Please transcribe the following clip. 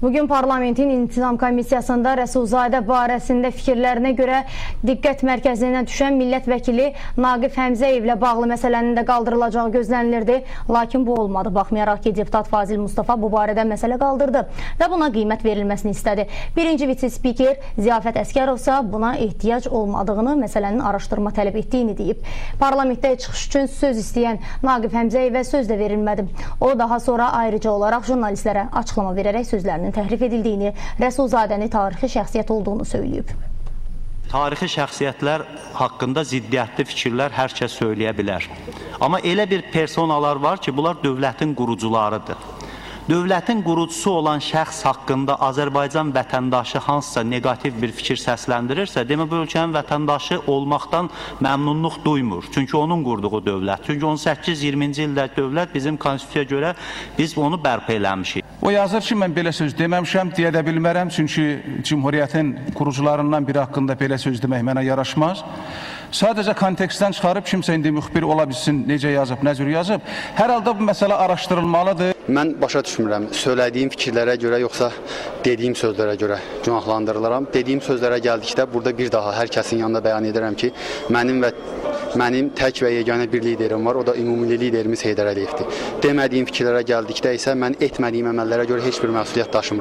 Bugün parlamentin İntizam Komissiyasında Rəsulzadə barəsində fikirlərinə görə diqqət mərkəzindən düşən millət vəkili Naqif Həmzəyevlə bağlı məsələnin də qaldırılacağı gözlənilirdi. Lakin bu olmadı. Baxmayaraq ki, deputat Fazil Mustafa bu barədə məsələ qaldırdı və buna qiymət verilməsini istədi. Birinci vitse-spiker Ziyafət Əskərov isə buna ehtiyac olmadığını, məsələnin araşdırma tələb etdiyini deyib. Parlamentdə çıxış üçün söz istəyən Naqif Həmzəyevə söz də verilmədi. O daha sonra ayrıca olaraq jurnalistlərə açıqlama verərək sözlərini təhrif edildiyini, Rəsulzadəni tarixi şəxsiyyət olduğunu söyləyib. Tarixi şəxsiyyətlər haqqında ziddiyyətli fikirlər hər kəs söyləyə bilər. Amma elə bir personalar var ki, bunlar dövlətin qurucularıdır. Dövlətin qurucusu olan şəxs haqqında Azərbaycan vətəndaşı hansısa negativ bir fikir səsləndirirsə, demək bu ölkənin vətəndaşı olmaqdan məmnunluq duymur. Çünki onun qurduğu dövlət. Çünki 18-20-ci ildə dövlət bizim konstitusiyaya görə biz onu bərpa eləmişik. O yazır ki, mən belə söz deməmişəm, deyə də bilmərəm. Çünki Cumhuriyyətin qurucularından biri haqqında belə söz demək mənə yaraşmaz. Sadəcə kontekstdən çıxarıb kimsə indi müxbir ola bilsin, necə yazıb, nə cür yazıb. Hər halda bu məsələ araşdırılmalıdır. Mən başa düşmürəm, söylədiyim fikirlərə görə yoxsa dediyim sözlərə görə günahlandırılaram. Dediyim sözlərə gəldikdə burada bir daha hər kəsin yanında bəyan edirəm ki, mənim tək və yeganə bir liderim var, o da ümumi liderimiz Heydər Əliyevdir. Demədiyim fikirlərə gəldikdə isə mən etmədiyim əməllərə görə heç bir məsuliyyət daşımıram.